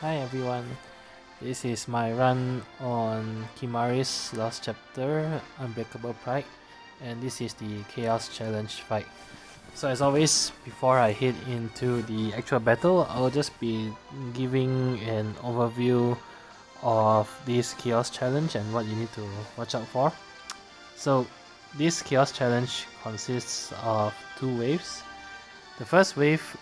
Hi everyone, this is my run on Kimari's last chapter, Unbreakable Pride, and this is the Chaos Challenge fight. So as always, before I head into the actual battle, I'll just be giving an overview of this Chaos Challenge and what you need to watch out for. So this Chaos Challenge consists of two waves. The first wave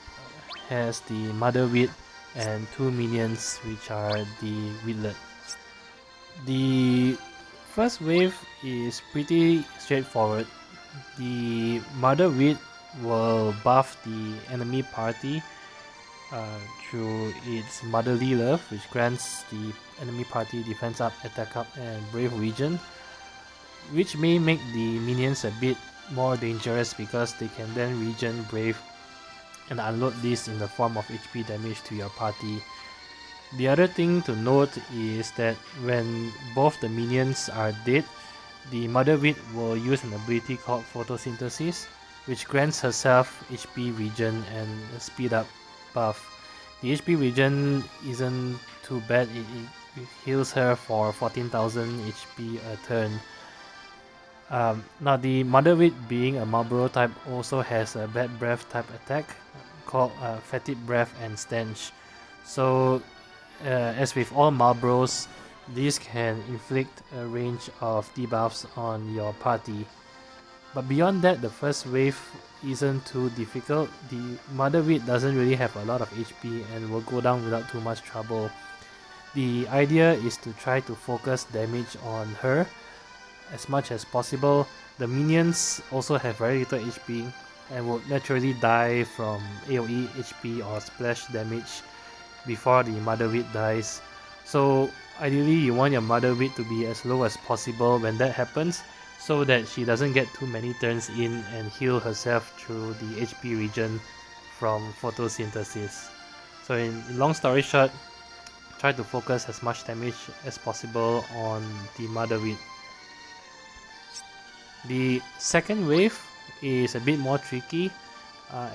has the Mother Wheat and two minions which are the Wheatlet. The first wave is pretty straightforward. The Mother Wheat will buff the enemy party through its Motherly Love, which grants the enemy party defense up, attack up, and Brave Regen, which may make the minions a bit more dangerous because they can then regen Brave and unload this in the form of HP damage to your party. The other thing to note is that when both the minions are dead, the Mother Wheat will use an ability called Photosynthesis, which grants herself HP regen and a speed up buff. The HP regen isn't too bad, it heals her for 14,000 HP a turn. Now the Mother Wheat, being a Marlboro type, also has a Bad Breath type attack called Fetid Breath and Stench. So as with all Marlboros, these can inflict a range of debuffs on your party. But beyond that, the first wave isn't too difficult. The Mother Wheat doesn't really have a lot of HP and will go down without too much trouble. The idea is to try to focus damage on her as much as possible. The minions also have very little HP and would naturally die from AoE HP or splash damage before the Mother Wheat dies. So ideally you want your Mother Wheat to be as low as possible when that happens, so that she doesn't get too many turns in and heal herself through the HP regen from photosynthesis. So in long story short, try to focus as much damage as possible on the Mother Wheat. The second wave is a bit more tricky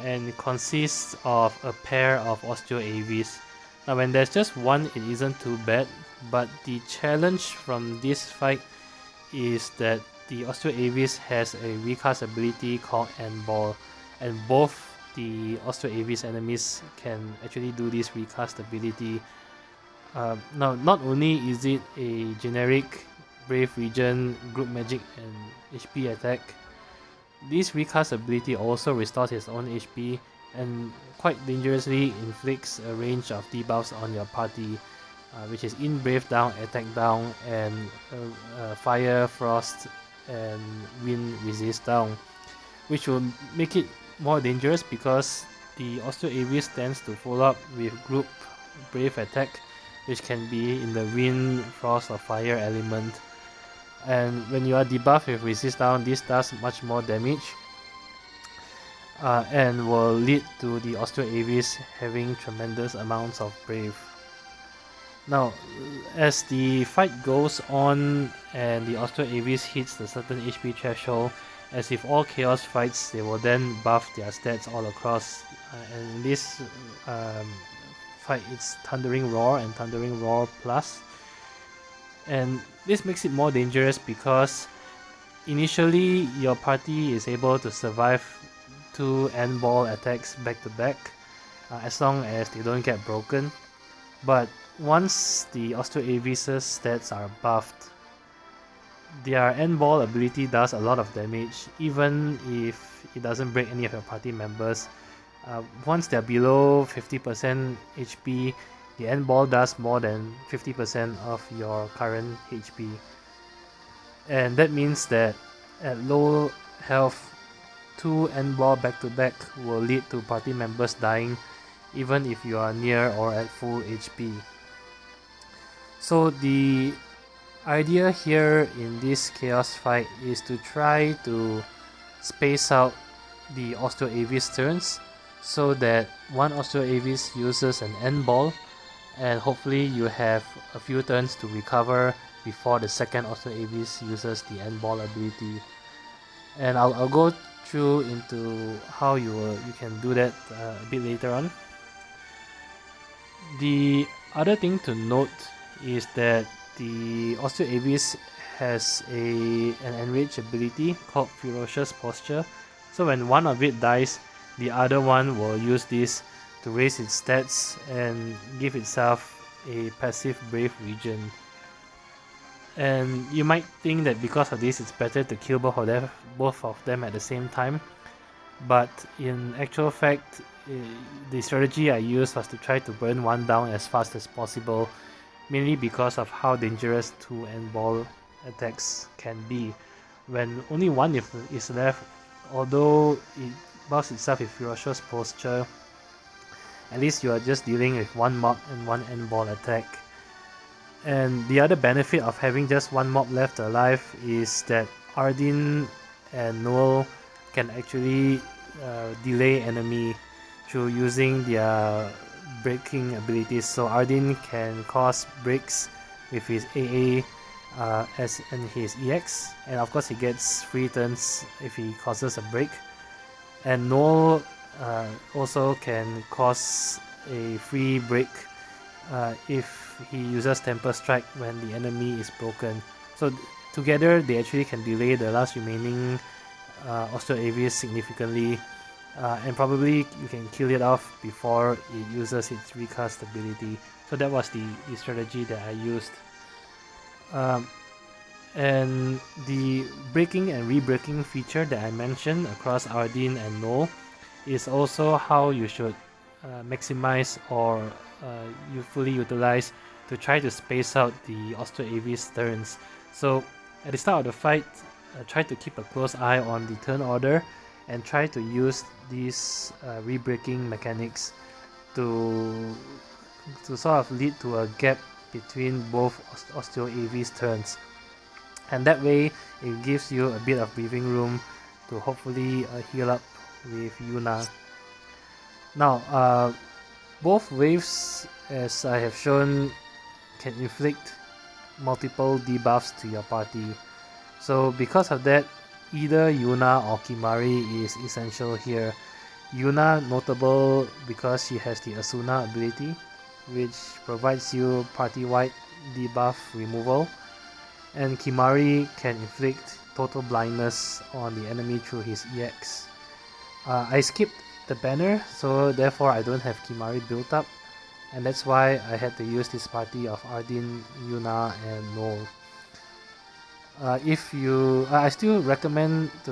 and consists of a pair of Osteoavis. Now when there's just one, it isn't too bad, but the challenge from this fight is that the Osteoavis has a recast ability called Endball, and both the Osteoavis enemies can actually do this recast ability. Now not only is it a generic Brave Regen, Group Magic and HP attack, this recast ability also restores its own HP and quite dangerously inflicts a range of debuffs on your party, which is in Brave down, attack down, and fire, frost, and wind resist down, which will make it more dangerous because the Osteoavis tends to follow up with group Brave attack, which can be in the wind, frost, or fire element. And when you are debuffed with resist down, this does much more damage and will lead to the Osteoavis having tremendous amounts of Brave. Now, as the fight goes on and the Osteoavis hits the certain HP threshold, as with all Chaos fights, they will then buff their stats all across. And in this fight, it's Thundering Roar and Thundering Roar Plus. And this makes it more dangerous because initially your party is able to survive two Endball attacks back to back as long as they don't get broken. But once the Osteoavis' stats are buffed, their Endball ability does a lot of damage even if it doesn't break any of your party members. Once they're below 50% HP, the Endball does more than 50% of your current HP. And that means that at low health, two Endball back to back will lead to party members dying even if you are near or at full HP. So the idea here in this Chaos fight is to try to space out the Osteoavis turns so that one Osteoavis uses an Endball, and hopefully you have a few turns to recover before the second Osteoavis uses the Endball ability. And I'll go through into how you can do that a bit later on. The Other thing to note is that the Osteoavis has an enraged ability called Ferocious Posture. So when one of it dies, the other one will use this to raise its stats and give itself a passive Brave region. And you might think that because of this it's better to kill both of them at the same time, but in actual fact the strategy I used was to try to burn one down as fast as possible, mainly because of how dangerous two end ball attacks can be. When only one is left, although it buffs itself with Ferocious Posture, at least you are just dealing with one mob and one end ball attack. And the other benefit of having just one mob left alive is that Ardyn and Noel can actually delay enemy through using their breaking abilities. So Ardyn can cause breaks with his AA and his EX, and of course he gets free turns if he causes a break. And Noel also can cause a free break if he uses Temper Strike when the enemy is broken. So together they actually can delay the last remaining Osteoavis significantly, and probably you can kill it off before it uses its recast ability. So that was the strategy that I used. And the breaking and re-breaking feature that I mentioned across Ardyn and Noel is also how you should maximize or you fully utilize to try to space out the Osteoavis turns. So at the start of the fight, try to keep a close eye on the turn order and try to use these re-breaking mechanics to sort of lead to a gap between both Osteoavis turns, and that way it gives you a bit of breathing room to hopefully heal up with Yuna. Now both waves, as I have shown, can inflict multiple debuffs to your party. So because of that, either Yuna or Kimahri is essential here. Yuna notable because she has the Esuna ability, which provides you party-wide debuff removal, and Kimahri can inflict total blindness on the enemy through his EX. I skipped the banner, so therefore I don't have Kimahri built up, and that's why I had to use this party of Ardyn, Yuna, and Noel. I still recommend to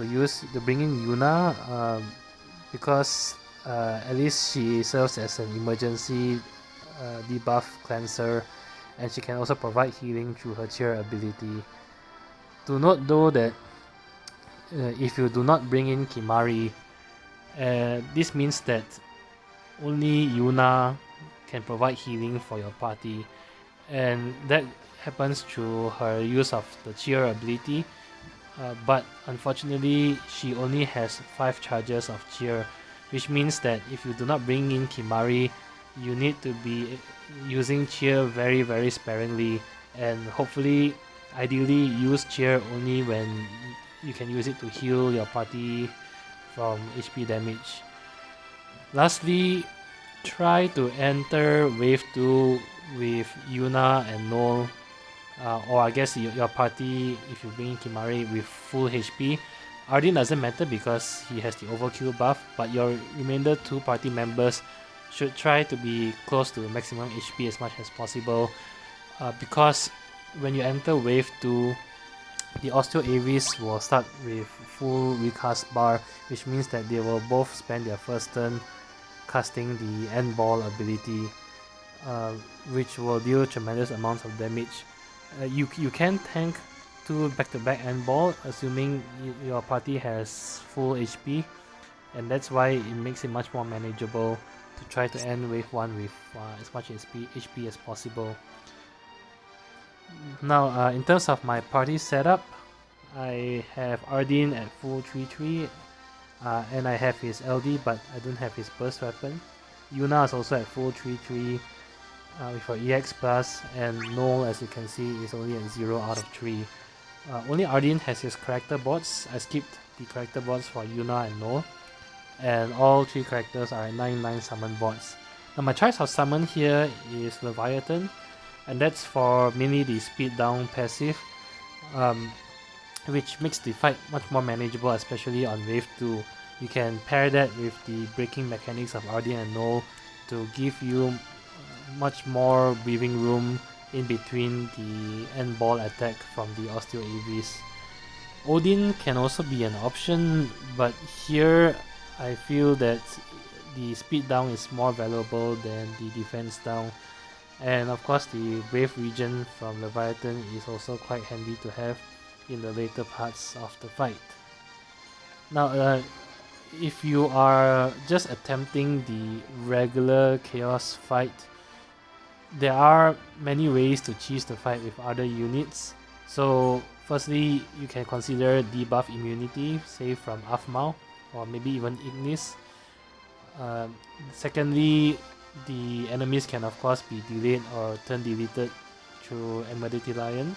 bring in Yuna because at least she serves as an emergency debuff cleanser, and she can also provide healing through her cheer ability. Do note though that if you do not bring in Kimahri, this means that only Yuna can provide healing for your party, and that happens through her use of the cheer ability, but unfortunately she only has 5 charges of cheer, which means that if you do not bring in Kimahri, you need to be using cheer very very sparingly, and hopefully ideally use cheer only when you can use it to heal your party from HP damage. Lastly, try to enter wave 2 with Yuna and Noel, or I guess your party, if you bring Kimahri, with full HP. Ardyn doesn't matter because he has the overkill buff, but your remainder 2 party members should try to be close to maximum HP as much as possible, because when you enter wave 2, the Osteoavis will start with full recast bar, which means that they will both spend their first turn casting the end ball ability, which will deal tremendous amounts of damage. You can tank 2 back-to-back end ball, assuming your party has full HP, and that's why it makes it much more manageable to try to end wave 1 with as much HP as possible. Now, in terms of my party setup, I have Ardyn at full 3-3, and I have his LD, but I don't have his burst weapon. Yuna is also at full 3-3 with her EX plus, and Noel, as you can see, is only at 0 out of 3. Only Ardyn has his character bots. I skipped the character bots for Yuna and Noel, and all 3 characters are at 9/9 summon bots. Now my choice of summon here is Leviathan, and that's for mainly the speed down passive, um, which makes the fight much more manageable, especially on wave 2. You can pair that with the breaking mechanics of Ardyn and Noel to give you much more breathing room in between the end ball attack from the Osteoavis. Odin can also be an option, but here I feel that the speed down is more valuable than the defense down. And of course the wave region from Leviathan is also quite handy to have in the later parts of the fight. Now, if you are just attempting the regular chaos fight, there are many ways to cheese the fight with other units. So firstly, you can consider debuff immunity, say from Afmal or maybe even Ignis. Secondly, the enemies can of course be delayed or turn deleted through Embedded Lion.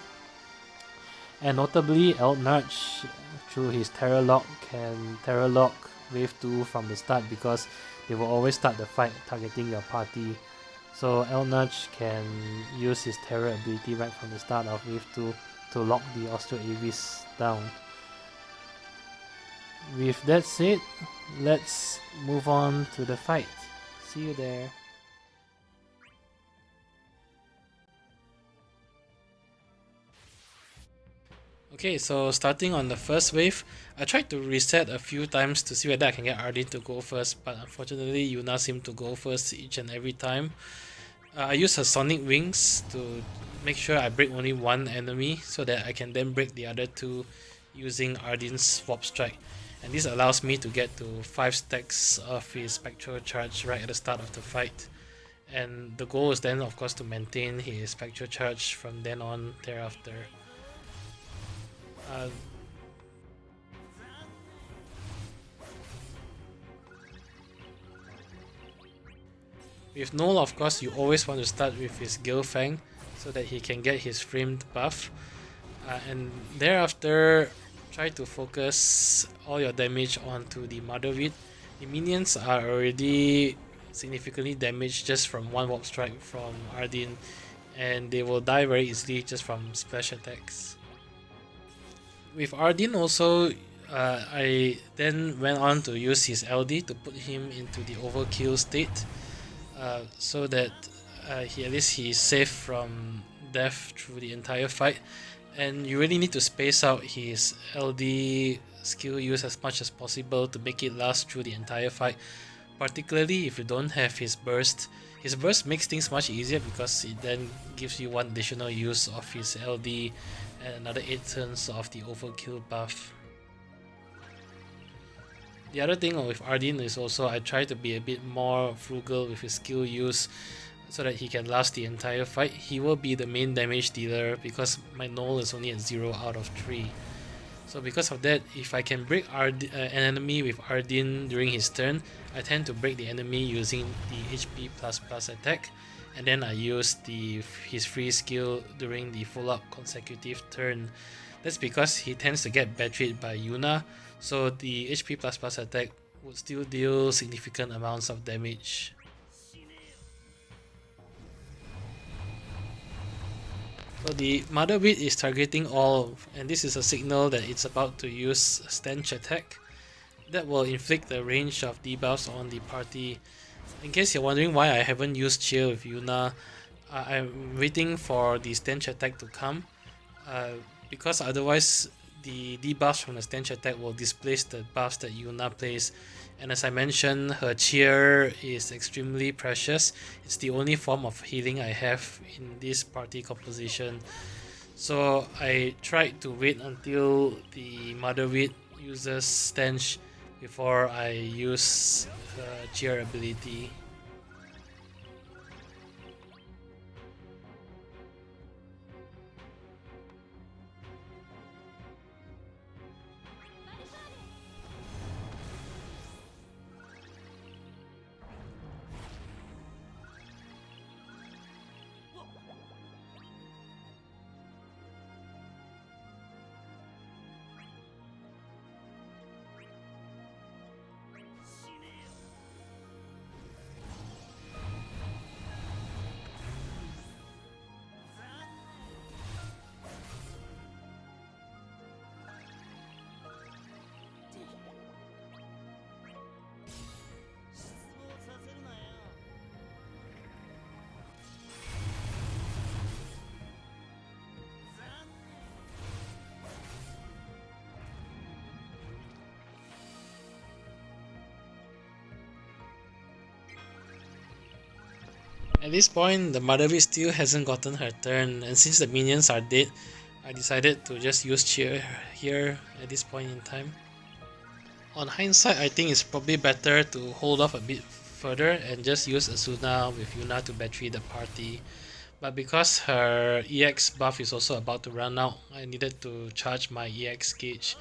And notably, Eldnarch through his Terror Lock can Terror Lock Wave 2 from the start because they will always start the fight targeting your party. So Eldnarch can use his Terror ability right from the start of Wave 2 to lock the Osteoavis down. With that said, let's move on to the fight. See you there. Okay, so starting on the first wave, I tried to reset a few times to see whether I can get Ardyn to go first, but unfortunately Yuna seemed to go first each and every time. I used her Sonic Wings to make sure I break only one enemy so that I can then break the other two using Ardyn's Swap Strike. And this allows me to get to 5 stacks of his Spectral Charge right at the start of the fight. And the goal is then of course to maintain his Spectral Charge from then on thereafter. With Noel, of course, you always want to start with his Gilfang so that he can get his framed buff. And thereafter, try to focus all your damage onto the Mother Weed. The minions are already significantly damaged just from one Warp Strike from Ardyn, and they will die very easily just from splash attacks. With Ardyn also, I then went on to use his LD to put him into the overkill state. So that at least he's safe from death through the entire fight, and you really need to space out his LD skill use as much as possible to make it last through the entire fight, particularly if you don't have his burst. His burst makes things much easier because it then gives you one additional use of his LD and another 8 turns of the overkill buff. The other thing with Ardyn is also I try to be a bit more frugal with his skill use so that he can last the entire fight. He will be the main damage dealer because my Noel is only at 0 out of 3. So because of that, if I can break an enemy with Ardyn during his turn, I tend to break the enemy using the HP++ attack, and then I use his free skill during the full-up consecutive turn. That's because he tends to get batteried by Yuna, so the HP++ attack would still deal significant amounts of damage. So the Mother Weed is targeting all, and this is a signal that it's about to use Stench attack. That will inflict a range of debuffs on the party. In case you're wondering why I haven't used Cheer with Yuna, I'm waiting for the Stench attack to come, because otherwise the debuffs from the Stench attack will displace the buffs that Yuna plays. And as I mentioned, her Cheer is extremely precious. It's the only form of healing I have in this party composition. So I tried to wait until the Mother Weed uses Stench before I use her Cheer ability. At this point, the Mother Witch still hasn't gotten her turn, and since the minions are dead, I decided to just use cheer here at this point in time. On hindsight, I think it's probably better to hold off a bit further and just use Esuna with Yuna to battery the party. But because her EX buff is also about to run out, I needed to charge my EX gauge.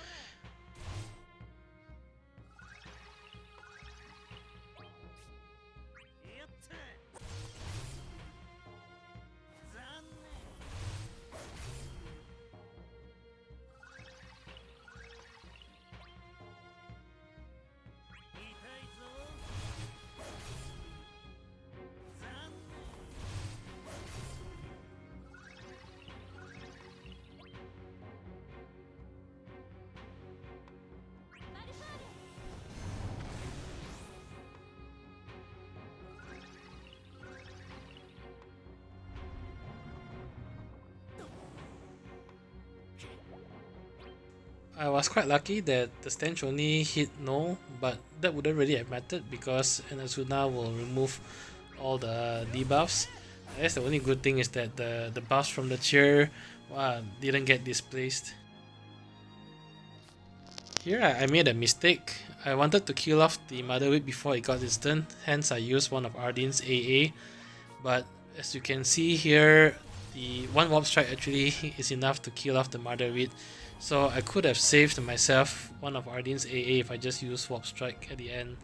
I was quite lucky that the stench only hit Noel, but that wouldn't really have mattered because an Esuna will remove all the debuffs. I guess the only good thing is that the buffs from the cheer didn't get displaced. Here I made a mistake. I wanted to kill off the Mother Whip before it got its turn, hence I used one of Ardyn's AA, but as you can see here, the one Warp Strike actually is enough to kill off the Mother Whip. So I could have saved myself one of Ardyn's AA if I just used Warp Strike at the end.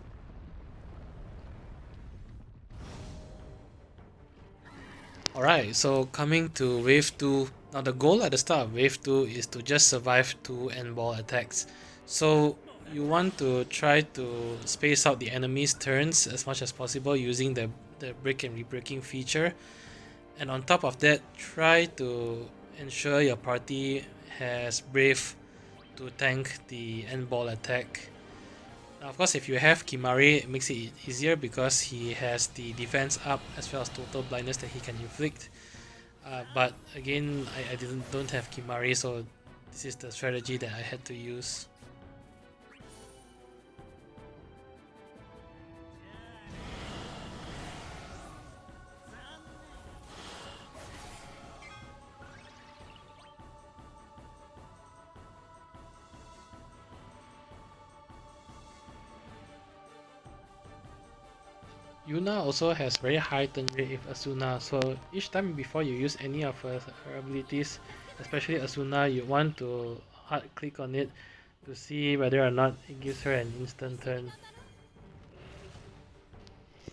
Alright, so coming to Wave 2. Now the goal at the start of Wave 2 is to just survive 2 end ball attacks. So you want to try to space out the enemy's turns as much as possible using the break and rebreaking feature. And on top of that, try to ensure your party has Brave to tank the end ball attack. Now, of course, if you have Kimari, it makes it easier because he has the defense up as well as total blindness that he can inflict. But again, I don't have Kimari, so this is the strategy that I had to use. Yuna also has very high turn rate with Esuna, so each time before you use any of her abilities, especially Esuna, you want to hard click on it to see whether or not it gives her an instant turn.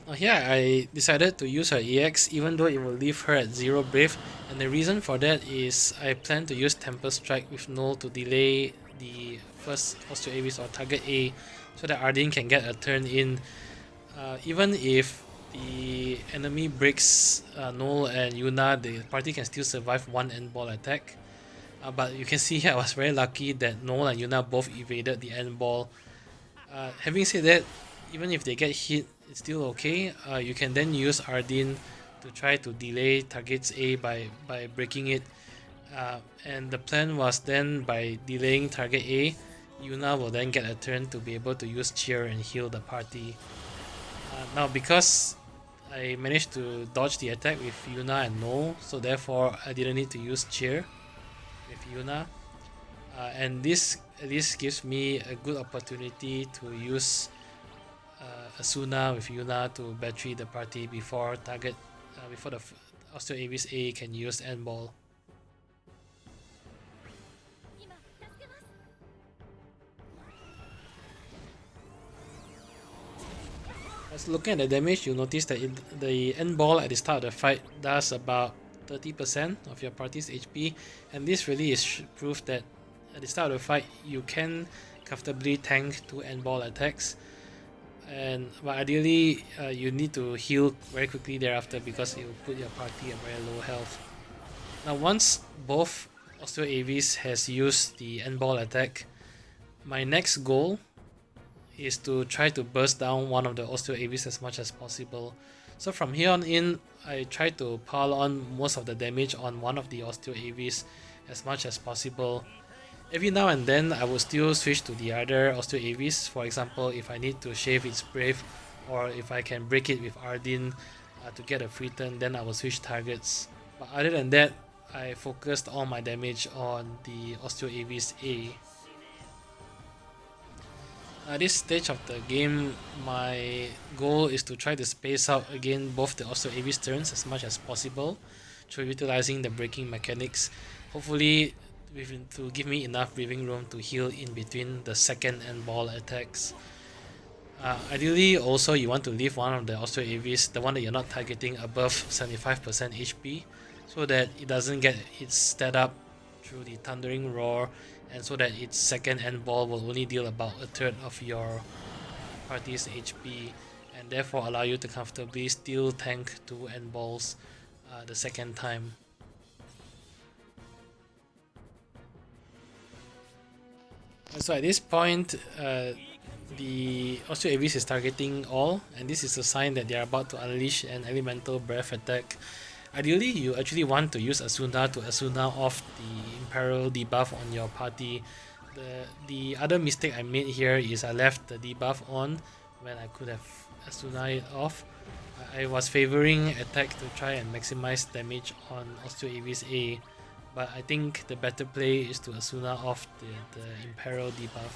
Now here I decided to use her EX even though it will leave her at 0 Brave, and the reason for that is I plan to use Temper Strike with Noel to delay the first Osteoavis or target A so that Ardyn can get a turn in. Even if the enemy breaks Noel and Yuna, the party can still survive one end ball attack. But you can see here I was very lucky that Noel and Yuna both evaded the end ball. Having said that, even if they get hit, it's still okay. You can then use Ardyn to try to delay targets A by breaking it. And the plan was then by delaying target A, Yuna will then get a turn to be able to use cheer and heal the party. Now because I managed to dodge the attack with Yuna and Noel, so therefore I didn't need to use cheer with Yuna. And this at least gives me a good opportunity to use Esuna with Yuna to battery the party before the Osteoavis A can use end ball. As looking at the damage, you'll notice that the end ball at the start of the fight does about 30% of your party's HP, and this really is proof that at the start of the fight you can comfortably tank 2 end ball attacks, but ideally you need to heal very quickly thereafter because it will put your party at very low health. Now once both Osteoavis has used the end ball attack, my next goal is to try to burst down one of the Osteoavis as much as possible. So from here on in, I try to pile on most of the damage on one of the Osteoavis as much as possible. Every now and then I will still switch to the other Osteoavis, for example if I need to shave its Brave or if I can break it with Ardyn, to get a free turn, then I will switch targets. But other than that, I focused all my damage on the Osteoavis A. At this stage of the game, my goal is to try to space out again both the Osteoavis turns as much as possible through utilizing the breaking mechanics. Hopefully, to give me enough breathing room to heal in between the second and ball attacks. Ideally, also you want to leave one of the Osteoavis, the one that you're not targeting, above 75% HP, so that it doesn't get its stat up through the Thundering Roar, and so that its second end ball will only deal about a third of your party's HP, and therefore allow you to comfortably still tank 2 end balls the second time. And so at this point, the Osteoavis is targeting all, and this is a sign that they are about to unleash an elemental breath attack. Ideally, you actually want to use esuna to esuna off the Imperial debuff on your party. The other mistake I made here is I left the debuff on when I could have esuna it off. I was favoring attack to try and maximize damage on Osteoavis A, but I think the better play is to esuna off the Imperial debuff.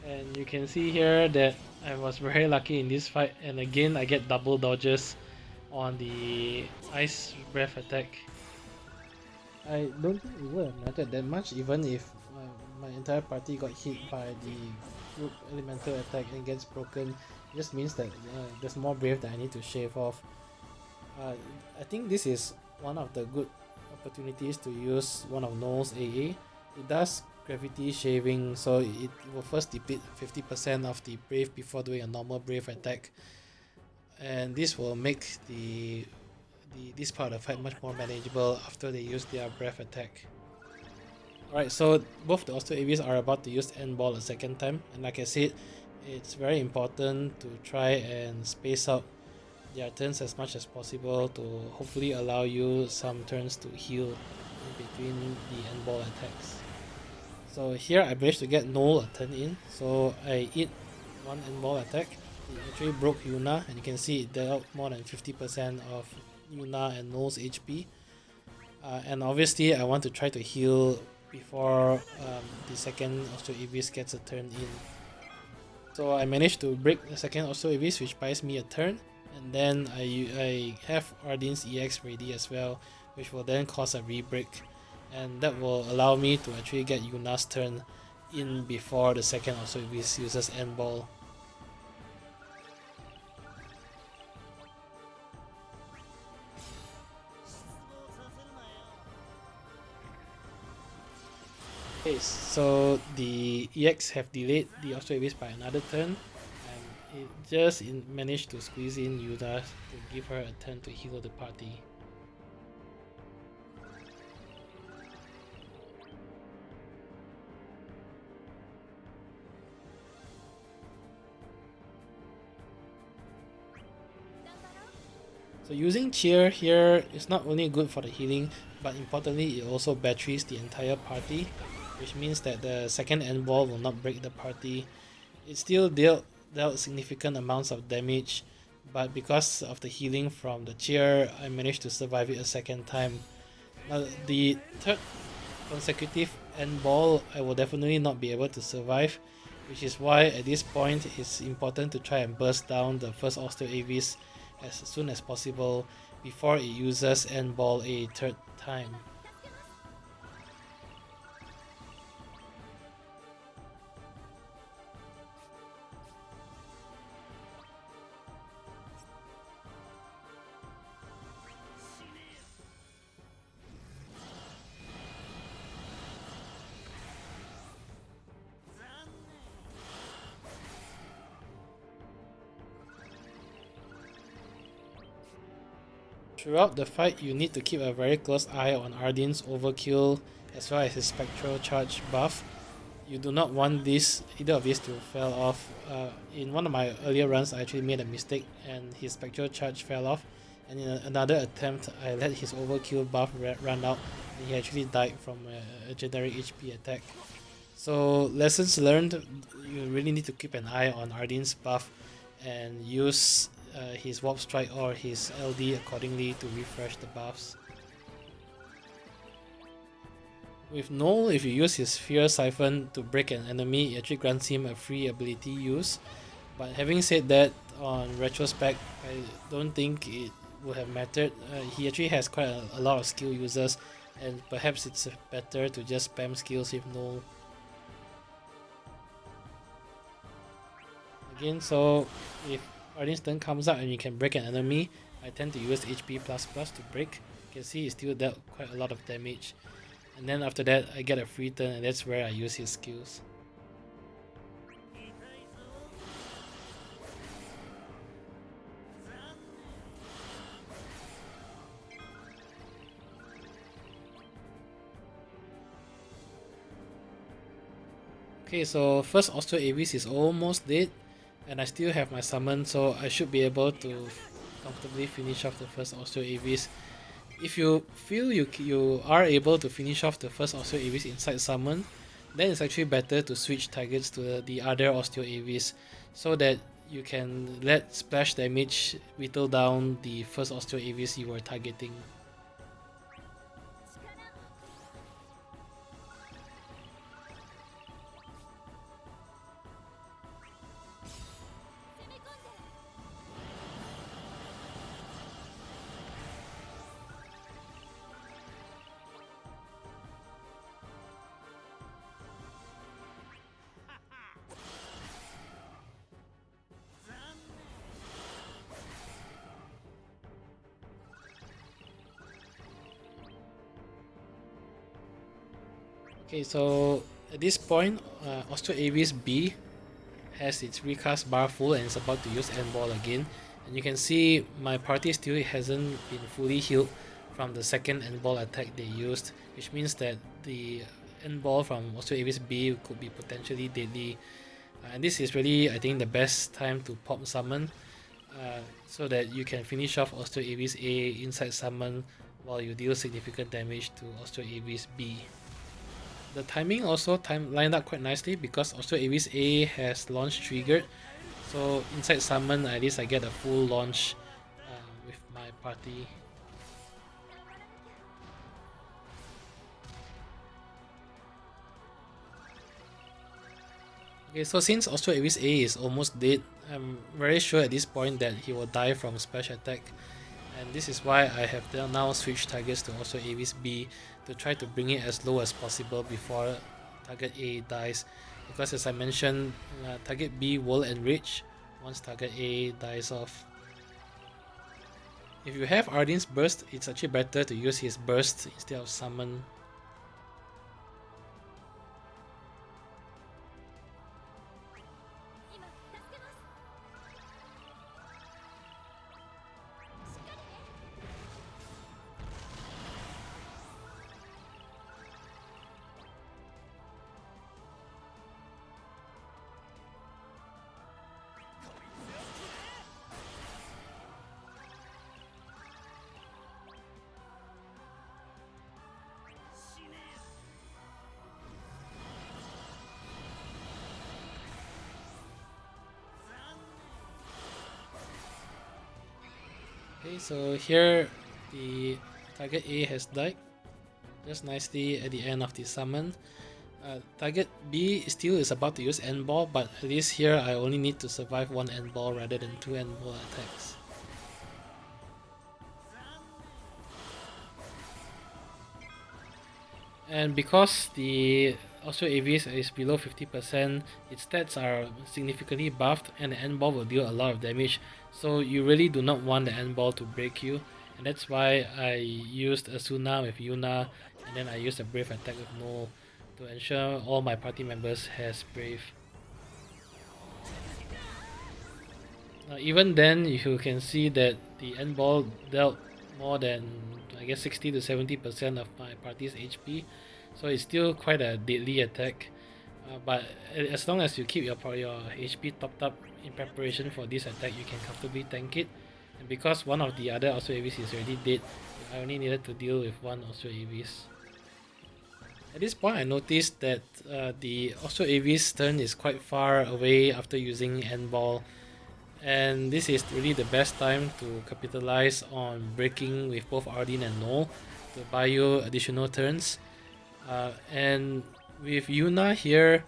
And you can see here that I was very lucky in this fight, and again I get double dodges on the ice breath attack. I don't think it would have mattered that much even if my entire party got hit by the group elemental attack and gets broken. It just means that there's more brave that I need to shave off. I think this is one of the good opportunities to use one of Noel's AA. It does gravity shaving, so it will first deplete 50% of the brave before doing a normal brave attack, and this will make this part of the fight much more manageable after they use their breath attack. Alright, so both the Osteoavis are about to use end ball a second time, and like I said, it's very important to try and space out their turns as much as possible to hopefully allow you some turns to heal in between the end ball attacks. So here I managed to get Noel a turn in, so I eat one end ball attack. It actually broke Yuna, and you can see it dealt more than 50% of Yuna and Noel's HP. And obviously I want to try to heal before the second Osteoavis gets a turn in. So I managed to break the second Osteoavis, which buys me a turn, and then I have Ardyn's EX ready as well, which will then cause a rebreak, and that will allow me to actually get Yuna's turn in before the second Osteoavis uses end ball. Okay, so the EX have delayed the Osteoavis by another turn, and it just managed to squeeze in Yunas to give her a turn to heal the party. So using cheer here is not only good for the healing, but importantly it also batteries the entire party, which means that the second end ball will not break the party. It still dealt significant amounts of damage, but because of the healing from the cheer, I managed to survive it a second time. Now the third consecutive end ball I will definitely not be able to survive, which is why at this point it's important to try and burst down the first Osteoavis as soon as possible before it uses end ball a third time. Throughout the fight, you need to keep a very close eye on Ardyn's overkill as well as his spectral charge buff. You do not want either of these to fall off. In one of my earlier runs, I actually made a mistake and his spectral charge fell off. And in another attempt, I let his overkill buff run out and he actually died from a generic HP attack. So lessons learned, you really need to keep an eye on Ardyn's buff and use his Warp Strike or his LD accordingly to refresh the buffs. With Noel, if you use his Fear Siphon to break an enemy, it actually grants him a free ability use. But having said that, on retrospect, I don't think it would have mattered. He actually has quite a lot of skill users, and perhaps it's better to just spam skills with Noel. Again, so if Ardyn's turn comes out and you can break an enemy, I tend to use HP++ to break. You can see he still dealt quite a lot of damage. And then after that, I get a free turn and that's where I use his skills. Okay, so first Osteoavis is almost dead. And I still have my summon, so I should be able to comfortably finish off the first Osteoavis. If you feel you are able to finish off the first Osteoavis inside summon, then it's actually better to switch targets to the other Osteoavis so that you can let splash damage whittle down the first Osteoavis you were targeting. Okay, so at this point, Osteoavis B has its recast bar full and is about to use End Ball again. And you can see my party still hasn't been fully healed from the second End Ball attack they used, which means that the End Ball from Osteoavis B could be potentially deadly. And this is really, I think, the best time to pop summon so that you can finish off Osteoavis A inside summon while you deal significant damage to Osteoavis B. The timing also lined up quite nicely because Osteoavis A has launch triggered, so inside summon at least I get a full launch with my party. Okay, so since Osteoavis A is almost dead, I'm very sure at this point that he will die from splash attack. And this is why I have now switched targets to Osteoavis B to try to bring it as low as possible before target A dies. Because as I mentioned, target B will enrich once target A dies off. If you have Ardyn's burst, it's actually better to use his burst instead of summon. Okay, so here the target A has died just nicely at the end of the summon. Target B still is about to use End Ball, but at least here I only need to survive one End Ball rather than two End Ball attacks. And because the Osteoavis is below 50%, its stats are significantly buffed and the End Ball will deal a lot of damage, so you really do not want the End Ball to break you, and that's why I used esuna with Yuna and then I used a Brave attack with Noel to ensure all my party members has Brave. Even then, you can see that the End Ball dealt more than, I guess, 60 to 70% of my party's HP, so it's still quite a deadly attack. But as long as you keep your HP topped up in preparation for this attack, you can comfortably tank it. And because one of the other Osteoavis is already dead, I only needed to deal with one Osteoavis. At this point, I noticed that the Osteoavis turn is quite far away after using End Ball, and this is really the best time to capitalize on breaking with both Ardyn and Noel to buy you additional turns. And with Yuna here,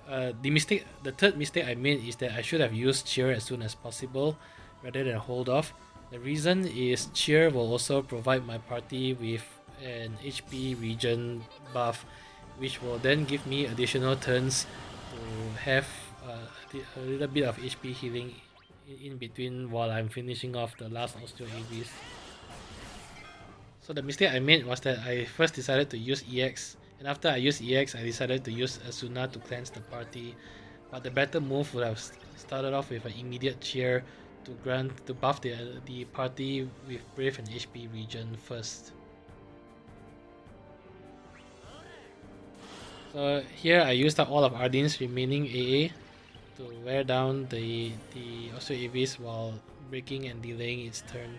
the third mistake I made is that I should have used Cheer as soon as possible rather than hold off. The reason is Cheer will also provide my party with an HP regen buff, which will then give me additional turns to have a little bit of HP healing in between while I'm finishing off the last Osteoavis. So the mistake I made was that I first decided to use EX, and after I used EX I decided to use Esuna to cleanse the party, but the better move would have started off with an immediate cheer to buff the party with Brave and HP regen first. So here I used up all of Ardyn's remaining AA to wear down the Osteoavis while breaking and delaying its turn.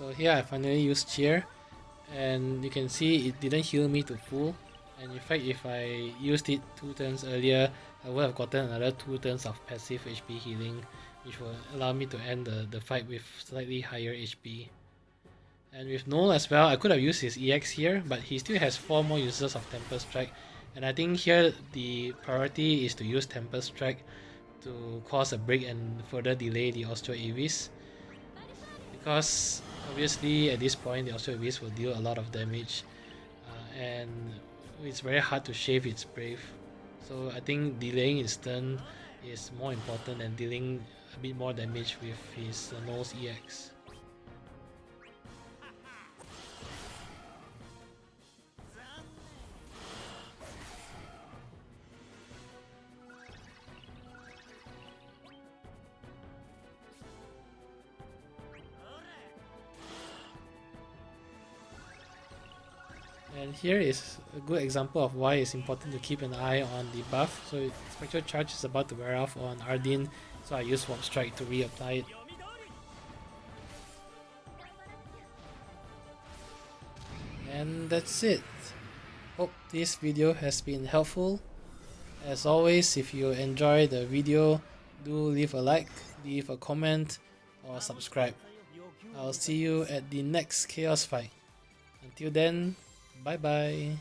So here I finally used Cheer, and you can see it didn't heal me to full, and in fact if I used it 2 turns earlier, I would have gotten another 2 turns of passive HP healing, which will allow me to end the fight with slightly higher HP. And with Noel as well, I could have used his EX here, but he still has 4 more uses of Temper Strike, and I think here the priority is to use Temper Strike to cause a break and further delay the Osteoavis, because obviously at this point the Osteoavis will deal a lot of damage, and it's very hard to shave its Brave. So I think delaying its turn is more important than dealing a bit more damage with his Noel's EX. And here is a good example of why it's important to keep an eye on the buff. So Spectral Charge is about to wear off on Ardyn, so I use Warp Strike to reapply it. And that's it. Hope this video has been helpful. As always, if you enjoy the video, do leave a like, leave a comment, or subscribe. I'll see you at the next Chaos fight. Until then, bye bye.